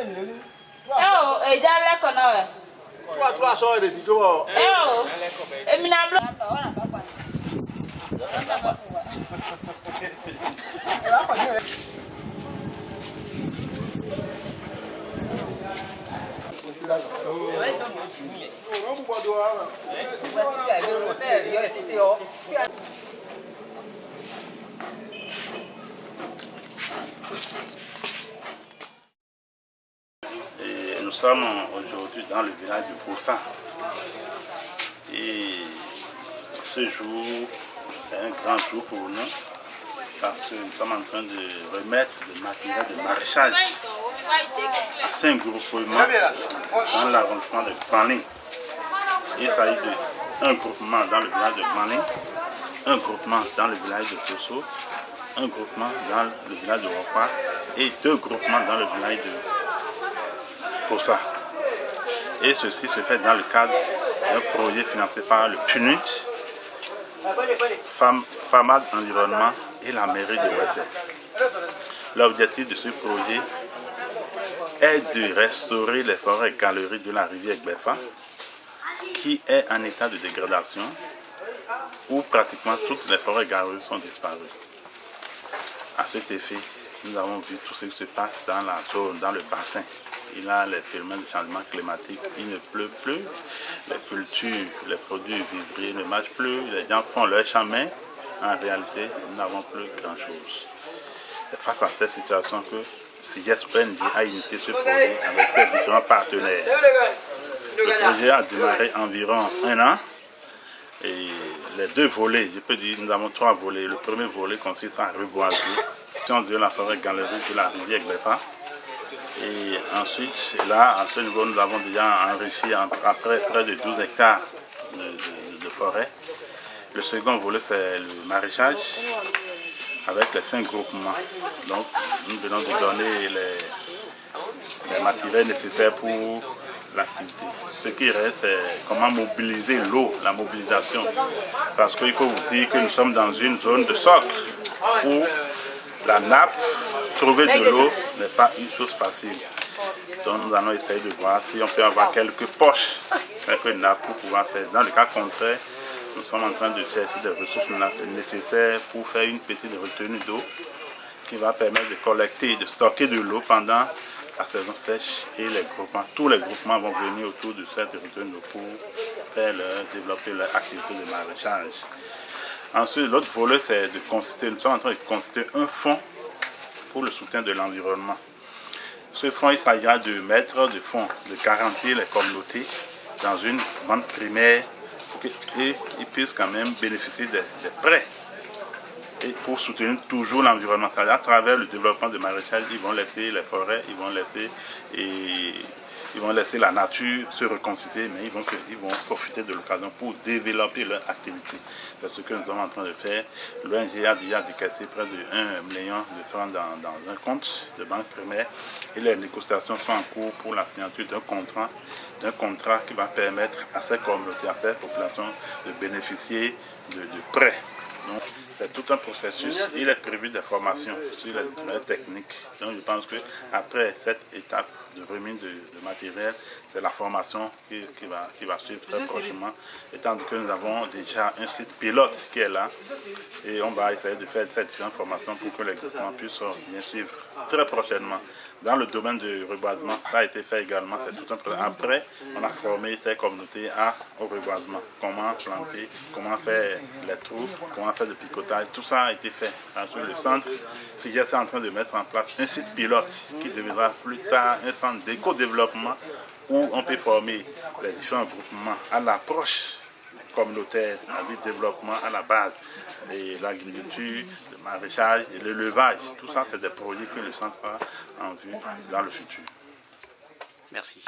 Oh, et j'allais connaître. Toi, sors de Dijon. Oh, et minable. Nous sommes aujourd'hui dans le village de Fossa. Et ce jour est un grand jour pour nous parce que nous sommes en train de remettre le matériel de maraîchage à 5 groupements dans l'arrondissement de Gbanling. Il s'agit d'un groupement dans le village de Gbanling, un groupement dans le village de Fosso, un groupement dans le village de Wapa et 2 groupements dans le village de Fossa. Et ceci se fait dans le cadre d'un projet financé par le PNUD, FAMAD Environnement et la mairie de Ouessé. L'objectif de ce projet est de restaurer les forêts et galeries de la rivière Gbefa, qui est en état de dégradation, où pratiquement toutes les forêts et galeries sont disparues. À cet effet, nous avons vu tout ce qui se passe dans la zone, dans le bassin. Il y a les phénomènes de changement climatique, il ne pleut plus, les cultures, les produits vivriers ne marchent plus, les gens font leur chemin. En réalité, nous n'avons plus grand-chose. C'est face à cette situation que CIGES ONG a initié ce projet avec ses différents partenaires. Le projet a démarré environ 1 an et les 2 volets, je peux dire, nous avons 3 volets. Le premier volet consiste à reboiser de la forêt galerie de la rivière Gbefa. Et ensuite, là, à ce niveau, nous avons déjà enrichi après près de 12 hectares de forêt. Le second volet, c'est le maraîchage avec les 5 groupements. Donc, nous venons de donner les matériels nécessaires pour l'activité. Ce qui reste, c'est comment mobiliser l'eau, la mobilisation. Parce qu'il faut vous dire que nous sommes dans une zone de socle où la nappe, trouver de l'eau n'est pas une chose facile. Donc nous allons essayer de voir si on peut avoir quelques poches, quelques nappes pour pouvoir faire. Dans le cas contraire, nous sommes en train de chercher des ressources nécessaires pour faire une petite retenue d'eau qui va permettre de collecter, de stocker de l'eau pendant la saison sèche et les groupements. Tous les groupements vont venir autour de cette retenue d'eau pour faire développer leur activité de maraîchage. Ensuite, l'autre volet, c'est de constituer, nous sommes en train de constituer un fonds pour le soutien de l'environnement. Ce fonds, il s'agira de mettre de fonds, de garantir les communautés dans une vente primaire pour qu'ils puissent quand même bénéficier des prêts. Et pour soutenir toujours l'environnement, c'est-à-dire à travers le développement de maraîchage, ils vont laisser les forêts, ils vont laisser la nature se reconstituer, mais ils vont profiter de l'occasion pour développer leur activité. C'est ce que nous sommes en train de faire. L'ONG a déjà décaissé près de 1 million de francs dans un compte de banque primaire et les négociations sont en cours pour la signature d'un contrat qui va permettre à ces communautés, à ces populations de bénéficier de prêts. C'est tout un processus, il est prévu des formations sur les techniques. Donc je pense qu'après cette étape de remise de matériel, c'est la formation qui va suivre très prochainement, étant que nous avons déjà un site pilote qui est là et on va essayer de faire cette différentes formations pour que les groupements puissent bien suivre très prochainement. Dans le domaine du reboisement, ça a été fait également, c'est tout un problème. Après, on a formé ces communautés au reboisement. Comment planter, comment faire les trous, comment faire le picotage, tout ça a été fait. Ensuite, le centre, CIGES est en train de mettre en place un site pilote qui deviendra plus tard un centre d'éco-développement où on peut former les différents groupements à l'approche communautaire, à le développement à la base, et l'agriculture, le maraîchage et l'élevage. Tout ça, c'est des projets que le centre a en vue dans le futur. Merci.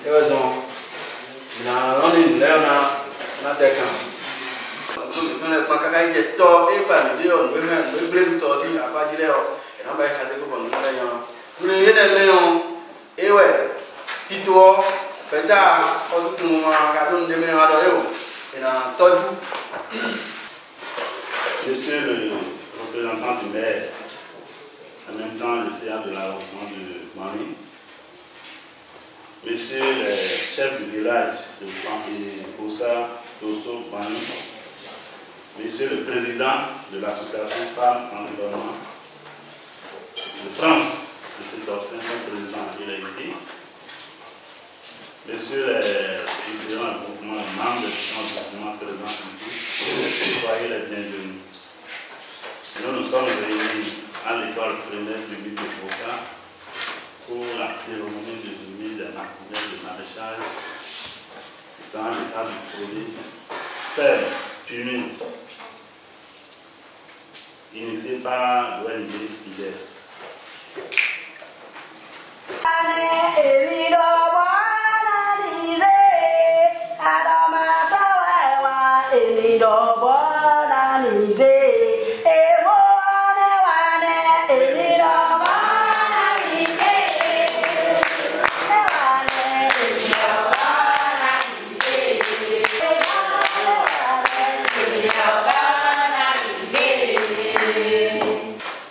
raison. On est là, on a des camps. On a pas qu'à y être tort et pas le dire, on veut blé tout aussi, à pas dire, on va y aller pour nous. Vous ne venez de et ouais, Tito, fait à, on se trouve à donner des meilleurs adoyaux. Et dans tout. Monsieur le représentant du maire, en même temps le CA de l'arrondissement de Mani, monsieur le chef du village de Koussa, Tosso, Mani, monsieur le président de l'association Femmes Environnement de France, monsieur Torsin, son président, il est ici, monsieur le président du groupement, membre du groupement présent ici, soyez les bienvenus. Nous sommes réunis à l'école primaire publique de Koussa pour la cérémonie de remise des matériels de maraîchage dans le cadre du projet Ferme Pumine, initié par l'ONG CIDES.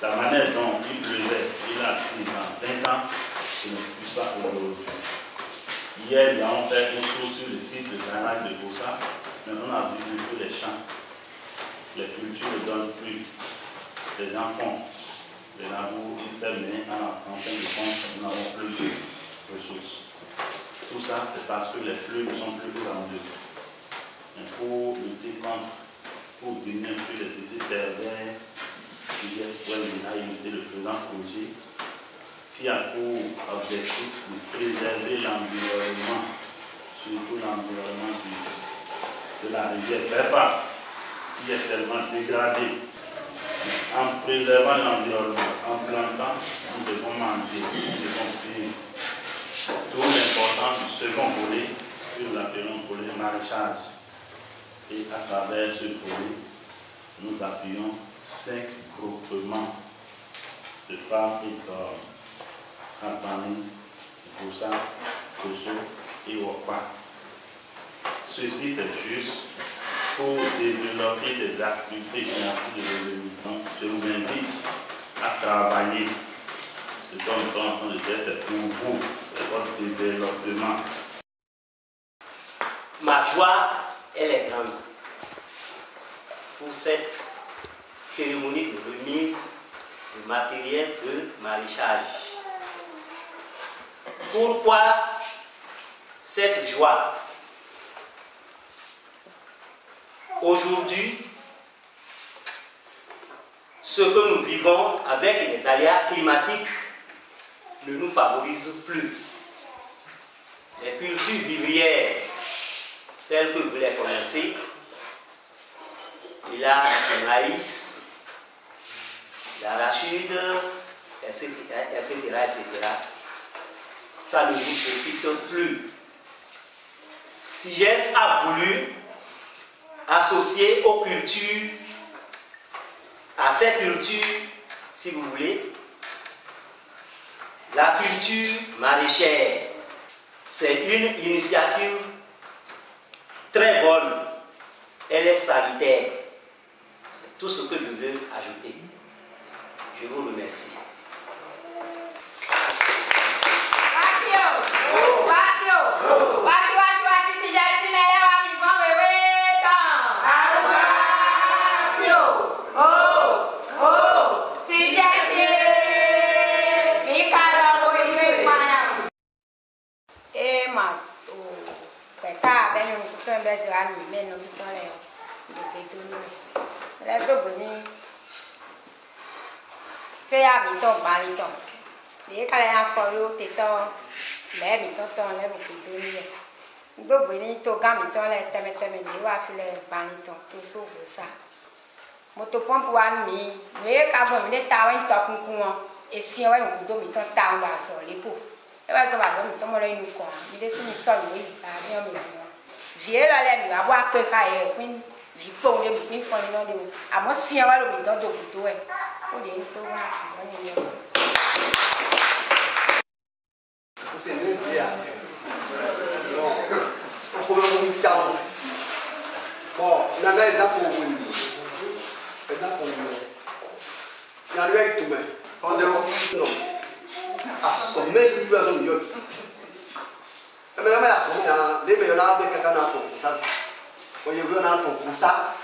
La manière dont il pleuvait, il a pris dans 20 ans, je ne suis pas aujourd'hui. Hier, nous avons fait une chose sur le site de drainage de Koussa, mais on a vu un peu les champs. Les cultures ne donnent plus. Les enfants, les labours, ils s'aiment, mais en fin de compte, nous n'avons plus de ressources. Tout ça, c'est parce que les flux ne sont plus abondants. Mais pour lutter contre, pour diminuer un peu les effets pervers, il a initié le présent projet qui a pour objectif de préserver l'environnement, surtout l'environnement de la rivière Befa, qui est tellement dégradé. En préservant l'environnement, en plantant, nous devons manger, nous devons vivre. Tout l'important du second volet, que nous appelons volet maraîchage. Et à travers ce volet, nous appuyons 5 groupements de femmes et d'hommes, Kampani, Koussa, Tosso et Wokpa. Ceci est juste pour développer des activités génératives de développement. Je vous invite à travailler. Ce que nous sommes en train de faire, c'est pour vous, c'est votre développement. Ma joie, elle est grande pour cette cérémonie de remise de matériel de maraîchage. Pourquoi cette joie? Aujourd'hui, ce que nous vivons avec les aléas climatiques ne nous favorise plus. Les cultures vivrières telles que vous les connaissez, il y a le maïs, l'arachide, etc., etc. Ça ne nous profite plus. CIGES a voulu associer aux cultures, à ces cultures, si vous voulez, la culture maraîchère. C'est une initiative très bonne. Elle est sanitaire. C'est tout ce que je veux ajouter. Je vous remercie. Motopompe wa mi, me ka bo mi ta wa to kunkun won, esi wa yugo mi to ta wa so lepo. e va so ba do mi to mo le ni ko mi de si mi so ni yi ta ni o mi vie la le mi ba bo ape ka e pin vi po le mi pin fo ni no de amo si wa lo mi do do buto e o de to wa si wa ni yo c'est bien bien on peut me dire bon na na exemple pour vous exemple pour vous na lui avec tout mais on est non à sommet du besoin de Dieu mais là mais à sommet les meilleurs là avec quelqu'un dans ton ça voyez vous dans ton pour ça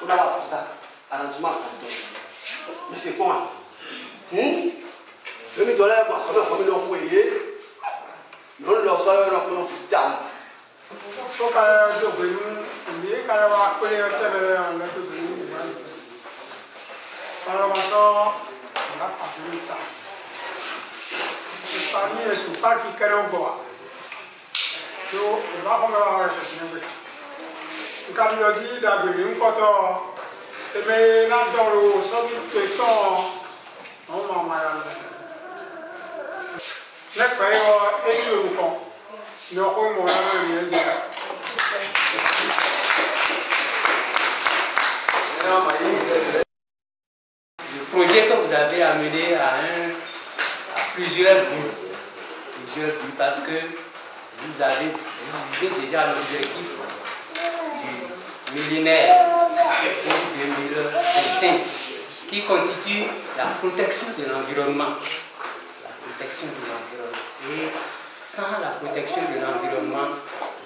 on a pas pour ça arrangement mais c'est quoi le mi doit avoir ça va comme le foyer non lo so lo ko down ko ka do ko ni ka wa ko le ta be na to ni ka wa so na pa ni ta parmi les super qui kero go to va ko ga wa se ni be ka bi lo di da be ni ko to e me na do ro so bi pe to o ma ma ya lẹ́pẹ̀ẹ́ yọ eyín orúkọ ni ọkọ̀ ìmọ̀ ọ̀rọ̀ ìrìn ẹ̀jẹ̀. Le projet que vous avez amené à plusieurs buts. Parce que vous avez déjà l'objectif du millénaire pour 2025 qui constitue la protection de l'environnement. Et sans la protection de l'environnement,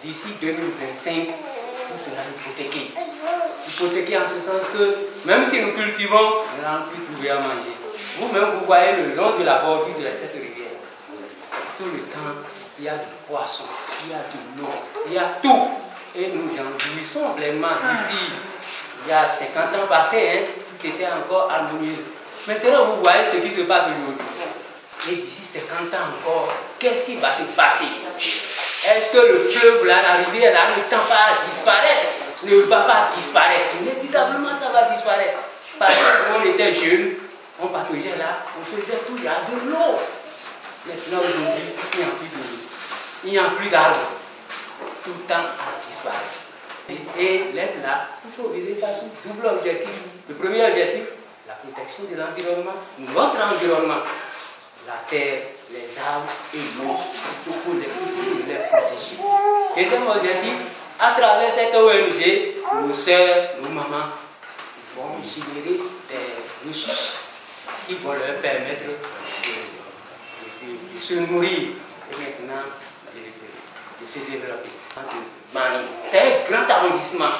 d'ici 2025, tout sera hypothéqué. Hypothéqué en ce sens que même si nous cultivons, nous n'allons plus trouver à manger. Vous-même, vous voyez le long de la bordure de cette rivière. Tout le temps, il y a du poisson, il y a de l'eau, il y a tout. Et nous en jouissons pleinement d'ici, il y a 50 ans passés, tout était encore harmonieux. Maintenant, vous voyez ce qui se passe aujourd'hui. Et d'ici 50 ans encore, qu'est-ce qui va se passer? Est-ce que le fleuve, là, la rivière, là, ne tend pas à disparaître? Ne va pas disparaître. Inévitablement, ça va disparaître. Parce que quand on était jeunes, on pataugeait là, on faisait tout, il y a de l'eau. Maintenant, aujourd'hui, il n'y a plus de l'eau. Il n'y a plus d'arbres. Tout le temps à disparaître. Et l'être là, il faut viser ça sur double objectif. Le premier objectif, la protection de l'environnement, notre environnement. La terre, les arbres et l'eau, il faut les protéger. Deuxième objectif, à travers cette ONG, nos soeurs, nos mamans vont générer des ressources qui vont leur permettre de se nourrir et maintenant de se développer. C'est un grand arrondissement.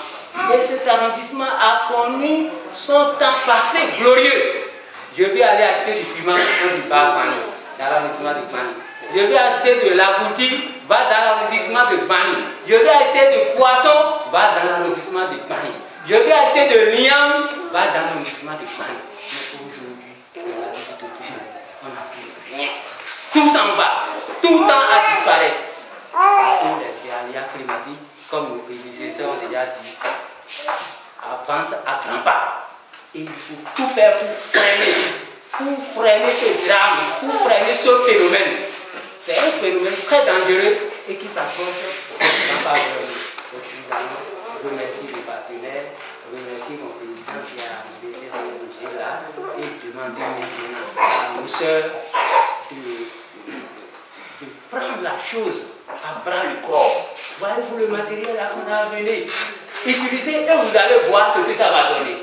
Et cet arrondissement a connu son temps passé glorieux. Je vais aller acheter du piment au bar Bani, dans l'arrondissement de Bani. Je vais acheter de l'agouti, va dans l'arrondissement de Bani. Je vais acheter de poisson, va dans l'arrondissement de Bani. Je vais acheter de liam, va dans l'arrondissement de Bani. Mais aujourd'hui, on n'a plus rien. Tout s'en va, tout tend à disparaître. À cause des aléas climatiques, comme nos prédécesseurs ont déjà dit, avance à grands pas. Et il faut tout faire pour freiner ce drame, pour freiner ce phénomène. C'est un phénomène très dangereux et qui s'approche dans pas vraiment. Donc nous allons remercier les partenaires, remercier mon président qui a arrivé cette ONG là et demander maintenant à nos soeurs de prendre la chose à bras le corps. Voyez-vous le matériel là qu'on a amené. Utilisez et vous allez voir ce que ça va donner.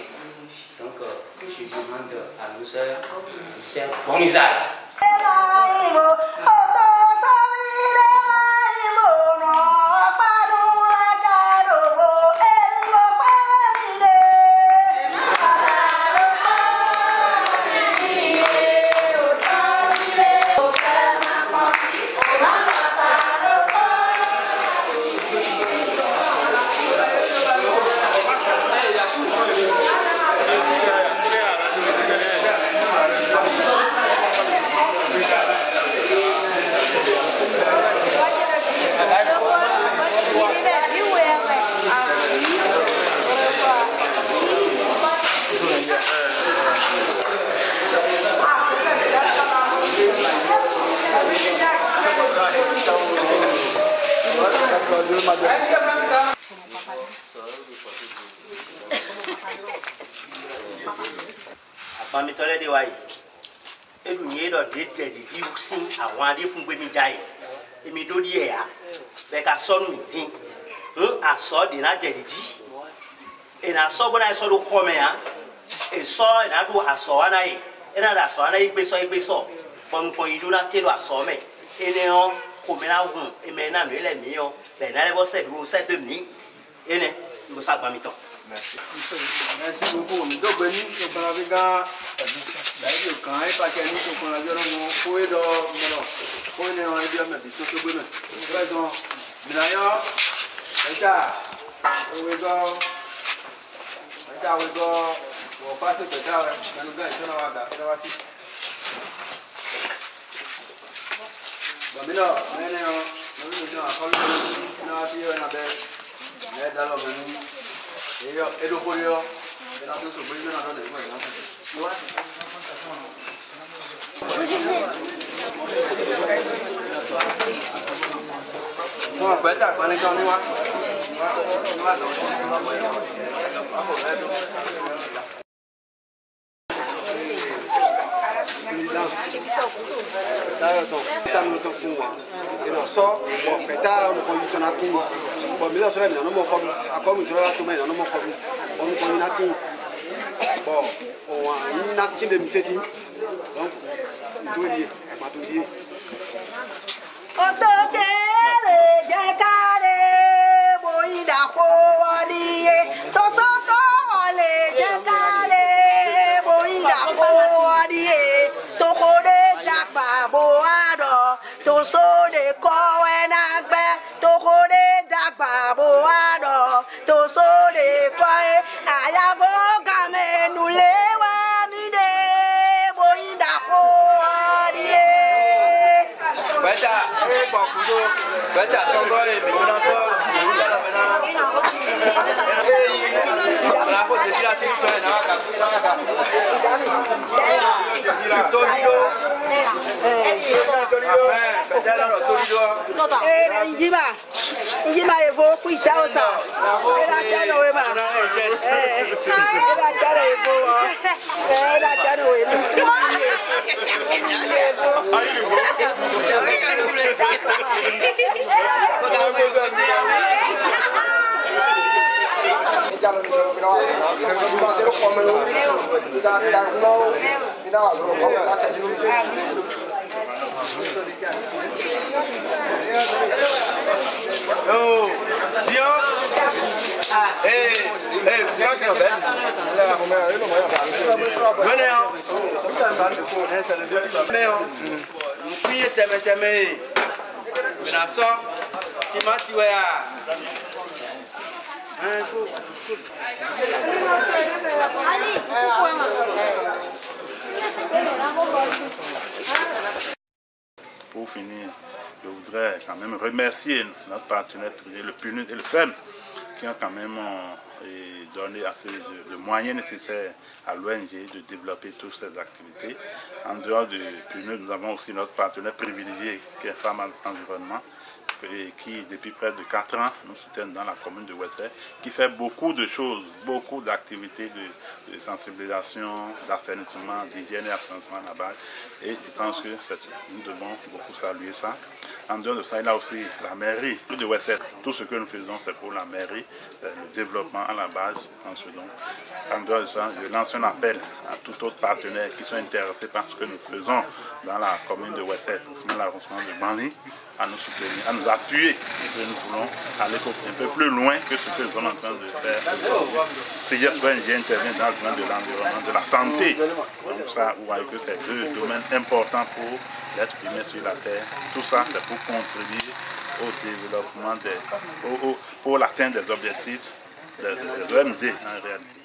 Donc, je demande à nos soeurs de faire bon usage. Abamitole de wai. Elu nye do de di usin àwọn ade fun gbe mi jai. Emi do di e ya. Be ka so nu din. Aso di na je di. E na so bona so do kome ya. E so na do aso ana yi. E na da aso ana yi gbe so. Pon idu na te do aso me. Ene o kome na hun. E me na no ele mi o. Be na le bo se do se de mi. Ene mo sa Abamitole. Merci beaucoup. Nous devons venir sur la Vega. D'ailleurs, quand il pas qu'à nous, on a vu un fouet dans on est en Libye, mais c'est ce que nous faisons. D'ailleurs, on passe le temps, nous gagnons sur la Vega. Bon, mais là, nous sommes en train de faire un peu et le polio, et la chose que vous avez Pour finir, je voudrais quand même remercier notre partenaire privé, le PNUD et le FEM, qui ont quand même donné assez de moyens nécessaires à l'ONG de développer toutes ces activités. En dehors du PNUD, nous avons aussi notre partenaire privilégié, qui est Femmes Environnement, et qui, depuis près de 4 ans, nous soutiennent dans la commune de Wessel, qui fait beaucoup de choses, beaucoup d'activités de sensibilisation, d'assainissement, d'hygiène et assainissement à la base. Et je pense que nous devons beaucoup saluer ça. En dehors de ça, il y a aussi la mairie de Wessel. Tout ce que nous faisons, c'est pour la mairie, le développement à la base. En dehors de ça, je lance un appel à tout autre partenaire qui sont intéressés par ce que nous faisons dans la commune de Wessel, dans l'arrondissement de Banli, à nous soutenir, à nous appuyer. Et que nous voulons aller un peu plus loin que ce que nous sommes en train de faire. CISONG intervient dans le domaine de l'environnement, de la santé. Donc ça, vous voyez que c'est 2 domaines importants pour l'être humain sur la Terre. Tout ça, c'est pour contribuer au développement, pour l'atteinte des objectifs des OMD en réalité.